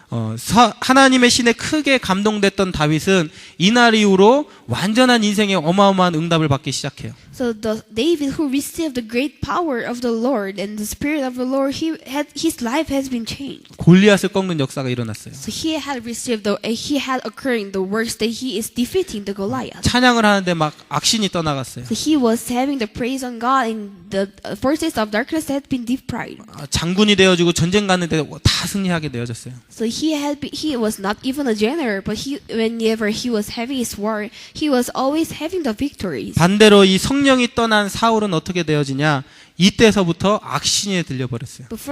하나님의 신에 크게 감동됐던 다윗은 이날 이후로 완전한 인생의 어마어마한 응답을 받기 시작해요. So the David who received the great power of the Lord and the spirit of the Lord, his life has been changed. 골리앗을 꺾는 역사가 일어났어요. So he had occurring the works that he is defeating the Goliath. 찬양을 하는데 막 악신이 떠나갔어요. So he was having the praise on God, and the forces of darkness had been deprived. 장군이 되어지고 전쟁 갔는데 다 승리하게 되어졌어요. So he was not even a general, but whenever he was having his war, he was always having the victories. 반대로 이 성령이 떠난 사울은 어떻게 되어지냐? 이때서부터 악신이 들려버렸어요. But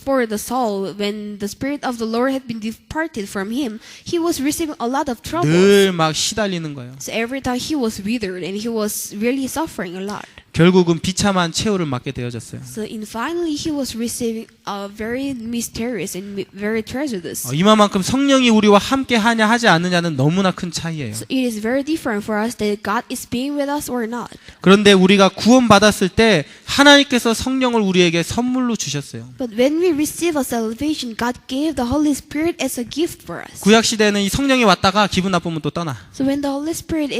for the Saul, when the spirit of the Lord had been departed from him, he was receiving a lot of trouble. 늘 막 시달리는 거예요. So every time he was withered and he was really suffering a lot. 결국은 비참한 최후를 맞게 되어졌어요. So finally he was receiving a very mysterious and very treacherous. 이만큼 성령이 우리와 함께 하냐 하지 않느냐는 너무나 큰 차이예요. So it is very different for us that God is being with us or not. 그런데 우리가 구원받았을 때 하나님께서 성령을 우리에게 선물로 주셨어요. But when we receive a salvation, God gave the Holy Spirit as a gift for us. 구약 시대에는 이 성령이 왔다가 기분 나쁘면 또 떠나. So when the Holy Spirit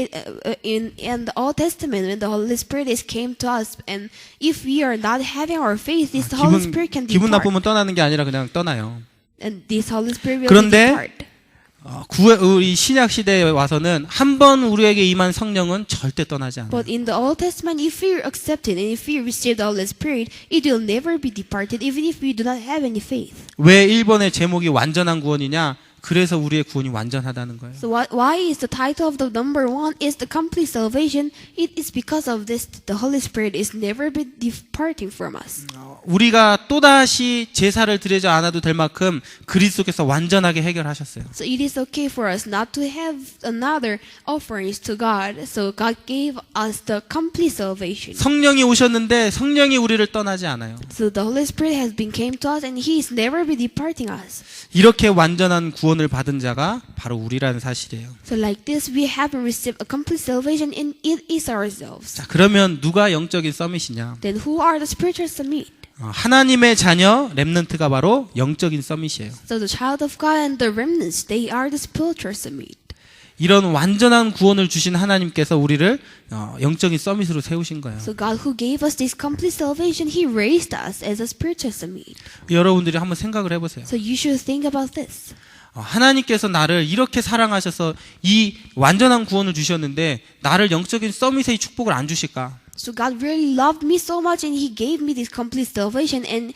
in the Old Testament, when the Holy Spirit came to us, and if we are not having our faith, this Holy Spirit can 기분 depart. 나쁘면 떠나는 게 아니라 그냥 떠나요. And this Holy Spirit will 그런데 depart. 우리 신약 시대에 와서는 한 번 우리에게 임한 성령은 절대 떠나지 않아요. But in the Old Testament, if we accept it and if we receive the Holy Spirit, it will never be departed, even if we do not have any faith. 왜 1번의 제목이 완전한 구원이냐? 그래서 우리의 구원이 완전하다는 거예요. So why is the title of the number 1 is the complete salvation? It is because of this, the Holy Spirit is never be departing from us. 우리가 또다시 제사를 드리지 않아도 될 만큼 그리스도께서 완전하게 해결하셨어요. So it is okay for us not to have another offerings to God. So God gave us the complete salvation. 성령이 오셨는데 성령이 우리를 떠나지 않아요. So the Holy Spirit has been came to us and He is never be departing us. 이렇게 완전한 구원을 받은 자가 바로 우리라는 사실이에요. So like this, we have received a complete salvation, and it is ourselves. 자, 그러면 누가 영적인 서밋이냐? Then who are the spiritual summit? 하나님의 자녀 렘넌트가 바로 영적인 서밋이에요. So the child of God and the remnants, they are the spiritual summit. 이런 완전한 구원을 주신 하나님께서 우리를 영적인 서밋으로 세우신 거예요. So God who gave us this complete salvation, He raised us as a spiritual summit. 여러분들이 한번 생각을 해보세요. So you should think about this. 하나님께서 나를 이렇게 사랑하셔서 이 완전한 구원을 주셨는데 나를 영적인 서밋의 축복을 안 주실까? So God really loved me so much and He gave me this complete salvation, and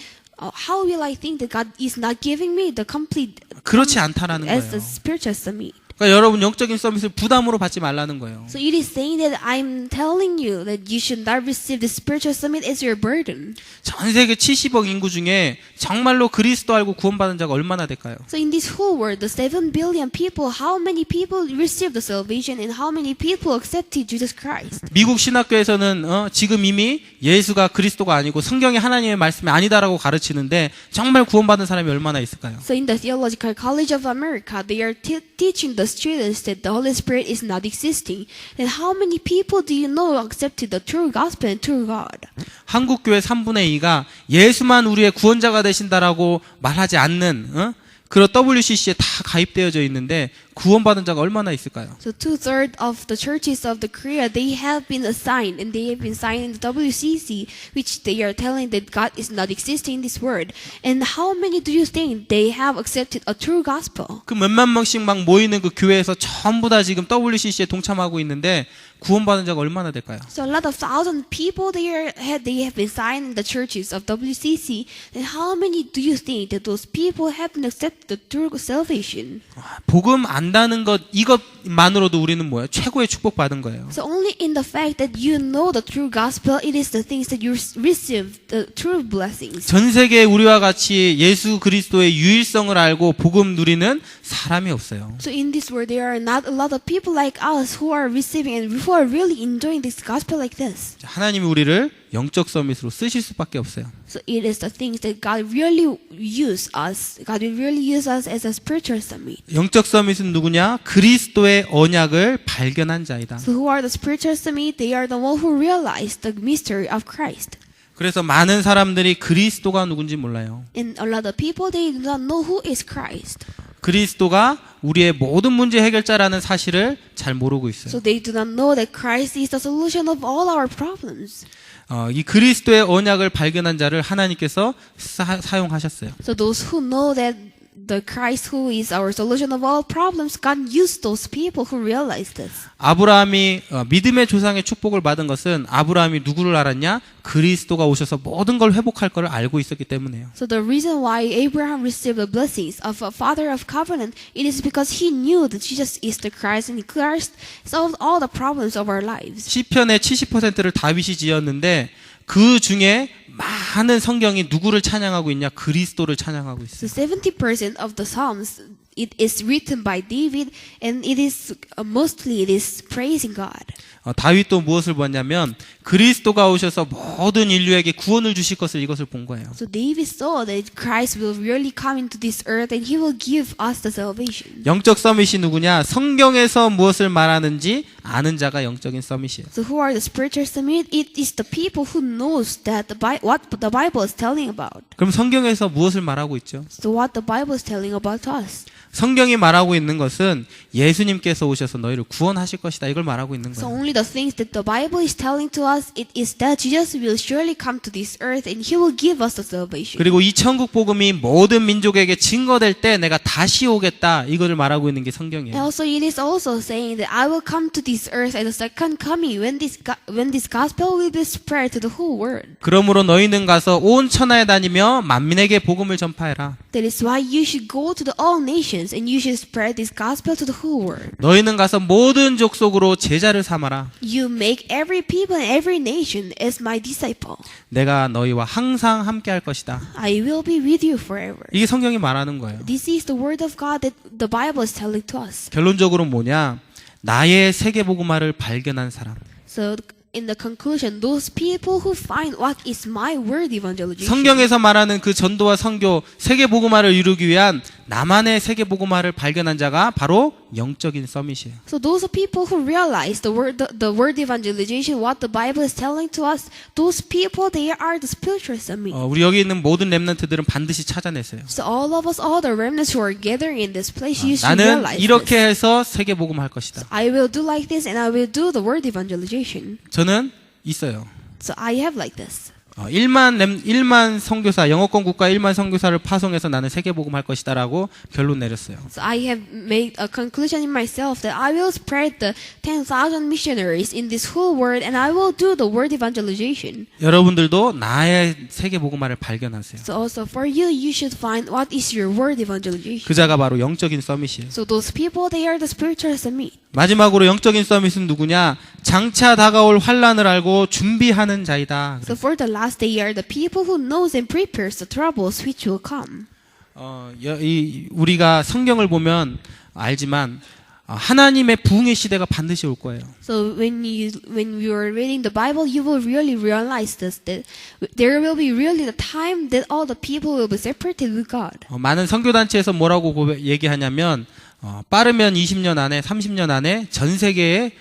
how will I think that God is not giving me the complete 그렇지 않다라는 as 거예요. the spiritual summit? 그러니까 여러분 영적인 서밋을 부담으로 받지 말라는 거예요. So it is saying that I'm telling you that you should not receive the spiritual summit as your burden. 전 세계 70억 인구 중에 정말로 그리스도 알고 구원받은 자가 얼마나 될까요? So in this whole world, the 7 billion people, how many people received the salvation and how many people accepted Jesus Christ? 미국 신학교에서는 지금 이미 예수가 그리스도가 아니고 성경이 하나님의 말씀이 아니다라고 가르치는데 정말 구원받은 사람이 얼마나 있을까요? So in the Theological College of America, they are teaching the students that the Holy Spirit is not existing. Then how many people do you know accepted the true gospel and true God? 한국교회 3분의 2가 예수만 우리의 구원자가 되신다라고 말하지 않는 그런 WCC에 다 가입되어져 있는데 구원받은 자가 얼마나 있을까요? So 2/3 of the churches of the Korea, they have been assigned and they have been signed in the WCC, which they are telling that God is not existing in this world. And how many do you think they have accepted a true gospel? 그 몇만 명씩 막 모이는 그 교회에서 전부 다 지금 WCC에 동참하고 있는데 구원받은 자가 얼마나 될까요? So a lot of thousand people they have been signed in the churches of WCC. And how many do you think that those people have been accepted the true salvation? 복음 안다는 것 이것만으로도 우리는 뭐예요? 최고의 축복받은 거예요. So only in the fact that you know the true gospel, it is the things that you receive the true blessings. 전 세계에 우리와 같이 예수 그리스도의 유일성을 알고 복음 누리는 사람이 없어요. So in this world, there are not a lot of people like us who are receiving and who are really enjoying this gospel like this. 하나님이 우리를 영적 서밋으로 쓰실 수밖에 없어요. So it is the things that God really use us. God will really use us as a spiritual summit. 영적 서밋은 누구냐? 그리스도의 언약을 발견한 자이다. So who are the spiritual summit? They are the one who realize the mystery of Christ. 그래서 많은 사람들이 그리스도가 누군지 몰라요. And a lot of people, they do not know who is Christ. 그리스도가 우리의 모든 문제 해결자라는 사실을 잘 모르고 있어요. So they do not know that Christ is the solution of all our problems. 이 그리스도의 언약을 발견한 자를 하나님께서 사용하셨어요. So those who know that the Christ who is our solution of all problems, God used those people who realize this. 아브라함이 믿음의 조상의 축복을 받은 것은 아브라함이 누구를 알았냐? 그리스도가 오셔서 모든 걸 회복할 것을 알고 있었기 때문이에요. So the reason why Abraham received the blessings of a father of covenant, it is because he knew that Jesus is the Christ and Christ solved all the problems of our lives. 시편의 70%를 다윗이 지었는데 그 중에 많은 성경이 누구를 찬양하고 있냐? 그리스도를 찬양하고 So 있어요. 70% of the Psalms, it is written by David, and it is mostly it is praising God. 다윗도 무엇을 보았냐면 그리스도가 오셔서 모든 인류에게 구원을 주실 것을 이것을 본 거예요. So David saw that Christ will really come into this earth and he will give us the salvation. 영적 서밋이 누구냐? 성경에서 무엇을 말하는지 아는 자가 영적인 서밋이에요. So who are the spiritual summit? It is the people who knows that what the Bible is telling about. 그럼 성경에서 무엇을 말하고 있죠? So what the Bible is telling about us. 성경이 말하고 있는 것은 예수님께서 오셔서 너희를 구원하실 것이다. 이걸 말하고 있는 So 거예요. only the things that the Bible is telling to us, it is that Jesus will surely come to this earth and he will give us the salvation. 그리고 이 천국 복음이 모든 민족에게 증거될 때 내가 다시 오겠다. 이거를 말하고 있는 게 And 성경이에요. also it is also saying that I will come to this earth at the second coming when this gospel will be spread to the whole world. 그러므로 너희는 가서 온 천하에 다니며 만민에게 복음을 전파해라. That is why you should go to the all nations and you should spread this gospel to the whole world. 너희는 가서 모든 족속으로 제자를 삼아라. You make every people and every nation as my disciple. 내가 너희와 항상 함께 할 것이다. I will be with you forever. 이게 성경이 말하는 거예요. This is the word of God that the Bible is telling to us. 결론적으로 뭐냐? 나의 세계복음화를 발견한 사람. So in the conclusion, those people who find what is my word evangelization. 성경에서 말하는 그 전도와 선교, 세계복음화를 이루기 위한 나만의 세계복음화를 발견한 자가 바로 영적인 서밋이에요. So those people who realize the word evangelization, what the Bible is telling to us, those people they are the spiritual summit. 우리 여기 있는 모든 렘넌트들은 반드시 찾아내세요. So all of us, all the remnants who are gathering in this place, you should 나는 realize 이렇게 this. 해서 세계복음 할 것이다. I will do like this and I will do the word evangelization. 저는 있어요. So I have like this. 1만 선교사, 영어권 국가 1만 선교사를 파송해서 나는 세계복음 할 것이다라고 결론 내렸어요. So I have made a conclusion in myself that I will spread the 10,000 missionaries in this whole world and I will do the word evangelization. 여러분들도 나의 세계복음화를 발견하세요. So also for you, you should find what is your word evangelization. 그 자가 바로 영적인 서밋이에요. So those people, they are the spiritual summit. 마지막으로 영적인 서밋은 누구냐? 장차 다가올 환란을 알고 준비하는 자이다. So for the last they are the people who knows and prepares the troubles which will come. 우리가 성경을 보면 알지만 하나님의 부흥의 시대가 반드시 올 거예요. So when you are reading the Bible, you will really realize this, that there will be really the time that all the people will be separated with God. 많은 선교단체에서 뭐라고 얘기하냐면 빠르면 20년 안에 30년 안에 전 세계의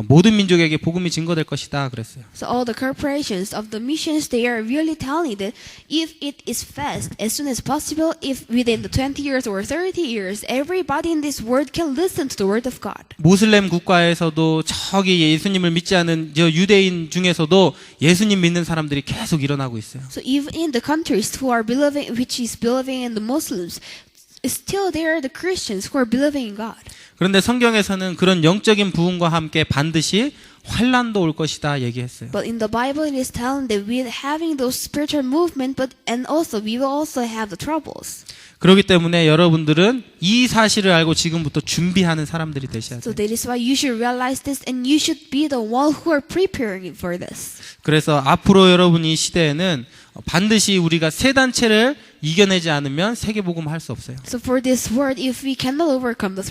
모든 민족에게 복음이 증거될 것이다 그랬어요. So all the corporations of the missions, they are really telling that if it is fast, as soon as possible, if within the 20 years or 30 years, everybody in this world can listen to the word of God. 모슬렘 국가에서도 저기 예수님을 믿지 않은 저 유대인 중에서도 예수님 믿는 사람들이 계속 일어나고 있어요. So even in the countries who are believing, which is believing in the Muslims, still there are the Christians who are believing in God. 그런데 성경에서는 그런 영적인 부흥과 함께 반드시 환란도 올 것이다 얘기했어요. But in the Bible, it is telling that we are having those spiritual movement, and also we will also have the troubles. 그렇기 때문에 여러분들은 이 사실을 알고 지금부터 준비하는 사람들이 되셔야 So 돼요. that is why you should realize this, and you should be the one who are preparing for this. 그래서 앞으로 여러분 이 시대에는 반드시 우리가 세 단체를 이겨내지 않으면 세계복음 할 수 없어요. So for this word, if we cannot overcome the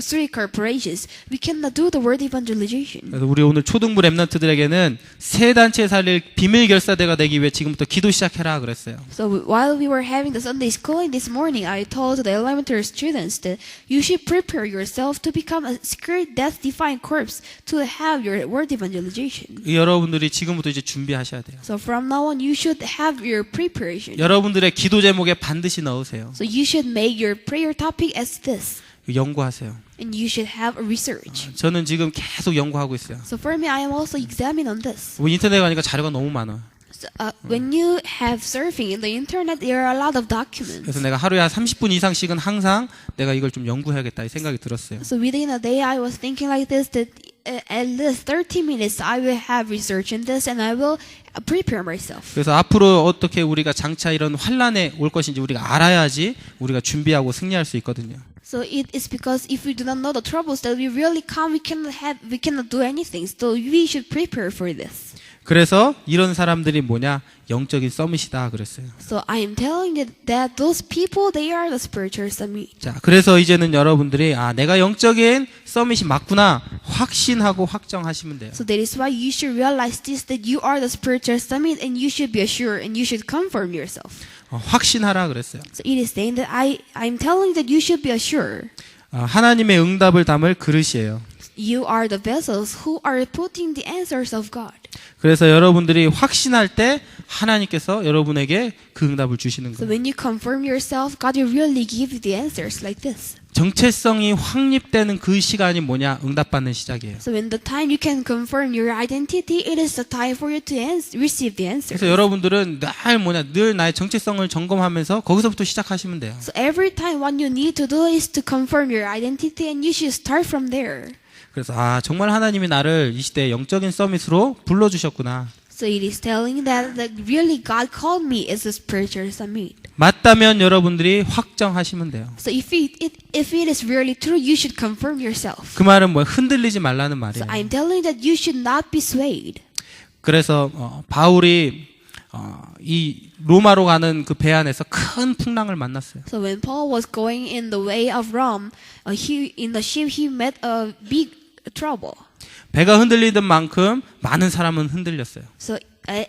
three corporations, we cannot do the word evangelization. 그래서 우리 오늘 초등부 렘넌트들에게는 세 단체 살릴 비밀 결사대가 되기 위해 지금부터 기도 시작해라 그랬어요. So while we were having the Sunday school this morning, I told the elementary students that you should prepare yourself to become a secret death-defying corpse to have your word evangelization. 여러분들이 지금부터 이제 준비하셔야 돼요. So from now on, you should have your preparation. 여러분들의 기도 제목에 반드시 넣으세요. So you should make your prayer topic as this. 연구하세요. And you should have a research. 저는 지금 계속 연구하고 있어요. So for me, I am also examining on this. 뭐 인터넷 가니까 자료가 너무 많아. So, when you have surfing in the internet, there are a lot of documents. 그래서 내가 하루에 한 30분 이상씩은 항상 내가 이걸 좀 연구해야겠다 이 생각이 들었어요. So within a day, I was thinking like this, that at least 30 minutes I will have research in this and I will prepare myself. 그래서 앞으로 어떻게 우리가 장차 이런 환란에 올 것인지 우리가 알아야지 우리가 준비하고 승리할 수 있거든요. So it is because if we do not know the troubles that will really come, we cannot do anything. So we should prepare for this. 그래서 이런 사람들이 뭐냐? 영적인 서밋이다 그랬어요. So I am telling you that those people, they are the spiritual summit. 자, 그래서 이제는 여러분들이 내가 영적인 서밋이 맞구나 확신하고 확정하시면 돼요. So that is why you should realize this, that you are the spiritual summit and you should be assured and you should confirm yourself. 확신하라 그랬어요. So it is saying that I'm telling that you should be assured. 하나님의 응답을 담을 그릇이에요. You are the vessels who are putting the answers of God. 그래서 여러분들이 확신할 때 하나님께서 여러분에게 그 응답을 주시는 So 거예요. when you confirm yourself, God will really give you the answers like this. 정체성이 확립되는 그 시간이 뭐냐? 응답받는 시작이에요. So when the time you can confirm your identity, it is the time for you to receive the answer. 그래서 여러분들은 늘 나의 정체성을 점검하면서 거기서부터 시작하시면 돼요. So every time what you need to do is to confirm your identity and you should start from there. 그래서 정말 하나님이 나를 이 시대에 영적인 서밋으로 불러주셨구나. So it is telling that really God called me as a spiritual summit. 맞다면 여러분들이 확정하시면 돼요. So if it is really true, you should confirm yourself. 그 말은 흔들리지 말라는 So 말이에요. I'm telling that you should not be swayed. 그래서 바울이 이 로마로 가는 그 배 안에서 큰 풍랑을 만났어요. So when Paul was going in the way of Rome, in the ship he met a big trouble. 배가 흔들리던 만큼 많은 사람은 흔들렸어요. So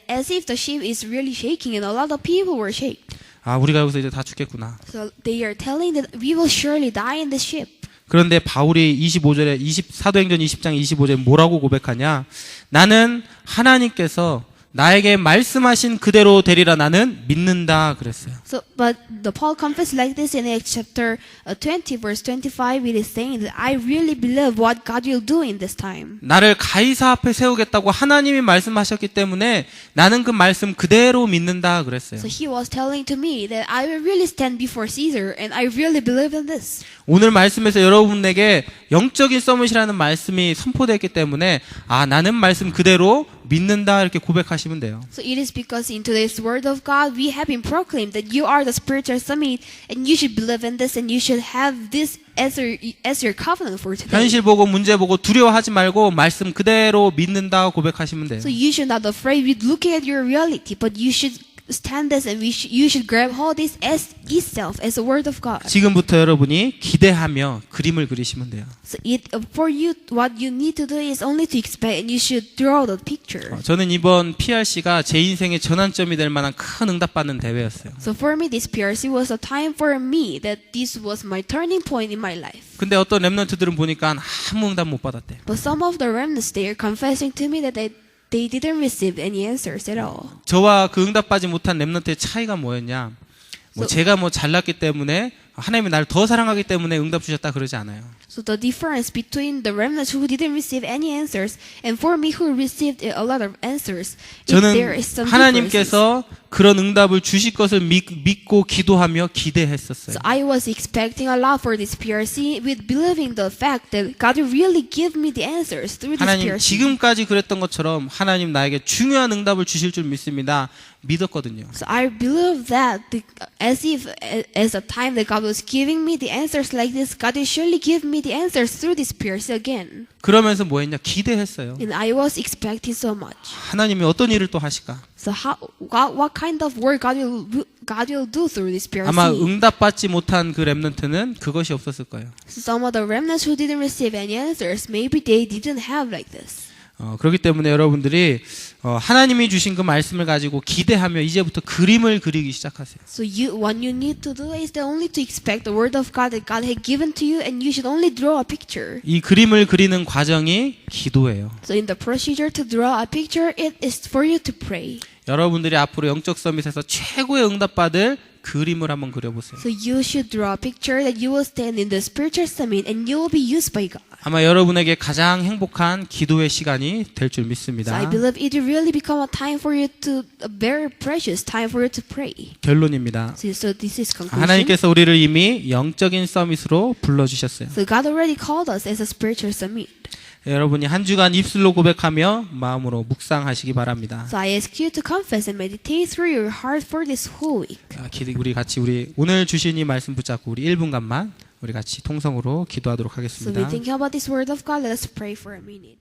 as if the ship is really shaking and a lot of people were shaken. 우리가 여기서 이제 다 죽겠구나. So they are telling that we will surely die in this ship. 그런데 바울이 25절에 사도행전 20장 25절에 뭐라고 고백하냐? 나는 하나님께서 나에게 말씀하신 그대로 되리라 나는 믿는다 그랬어요. So, but the Paul confessed like this in Acts chapter 20, verse 25. It is saying that I really believe what God will do in this time. 나를 가이사 앞에 세우겠다고 하나님이 말씀하셨기 때문에 나는 그 말씀 그대로 믿는다 그랬어요. So he was telling to me that I will really stand before Caesar, and I really believe in this. 오늘 말씀에서 여러분에게 영적인 서밋이라는 말씀이 선포됐기 때문에 나는 말씀 그대로 믿는다 이렇게 고백하시면 돼요. So it is because in today's word of God we have been proclaimed that you are the spiritual summit and you should believe in this and you should have this as your covenant for today. 현실 보고 문제 보고 두려워하지 말고 말씀 그대로 믿는다 고백하시면 돼요. So you should not afraid with looking at your reality, but you should stand this and you should grab hold this as itself as a word of God. 지금부터 여러분이 기대하며 그림을 그리시면 돼요. So for you, what you need to do is only to expect, and you should draw the picture. 저는 이번 PRC가 제 인생의 전환점이 될 만한 큰 응답받는 대회였어요. So for me, this PRC was a time for me that this was my turning point in my life. 근데 어떤 랩런트들은 보니까 아무 응답 못 받았대. But some of the remnants, they are confessing to me that they didn't receive any answers at all. 저와 그 응답받지 못한 랩런트의 차이가 뭐였냐? 제가 잘났기 때문에 하나님이 나를 더 사랑하기 때문에 응답 주셨다 그러지 않아요. So the difference between the remnants who didn't receive any answers and for me who received a lot of answers, there is 저는 some differences. 하나님께서 그런 응답을 주실 것을 믿고 기도하며 기대했었어요. So I was expecting a lot for this PRC with believing the fact that God will really give me the answers through this 하나님 PRC. 지금까지 그랬던 것처럼 하나님 나에게 중요한 응답을 주실 줄 믿습니다. 믿었거든요. So I believe that as a time that God was giving me the answers like this, God will surely give me the answers through this PRC again. 그러면서 뭐 했냐? 기대했어요. And I was expecting so much. 하나님이 어떤 일을 또 하실까? So what kind of work God will do through this PRC? 아마 응답받지 못한 그 렘넌트는 그것이 없었을 거예요. So some of the remnants who didn't receive any answers, maybe they didn't have like this. 그렇기 때문에 여러분들이 하나님이 주신 그 말씀을 가지고 기대하며 이제부터 그림을 그리기 시작하세요. So what you need to do is only to expect the word of God that God had given to you, and you should only draw a picture. 이 그림을 그리는 과정이 기도예요. So in the procedure to draw a picture, it is for you to pray. 여러분들이 앞으로 영적 서밋에서 최고의 응답받을 그림을 한번 그려보세요. So you should draw a picture that you will stand in the spiritual summit and you will be used by God. 아마 여러분에게 가장 행복한 기도의 시간이 될 줄 So 믿습니다. I believe it will really become a time for you to, a very precious time for you to pray. 결론입니다. So this is conclusion. 하나님께서 우리를 이미 영적인 서밋으로 불러주셨어요. So God already called us as a spiritual summit. 여러분이 한 주간 입술로 고백하며 마음으로 묵상하시기 바랍니다. So I ask you to confess and meditate through your heart for this whole week. 우리 같이 우리 오늘 주신 이 말씀 붙잡고 우리 1분간만 우리 같이 통성으로 기도하도록 So we 하겠습니다. think about this word of God. Let us pray for a minute.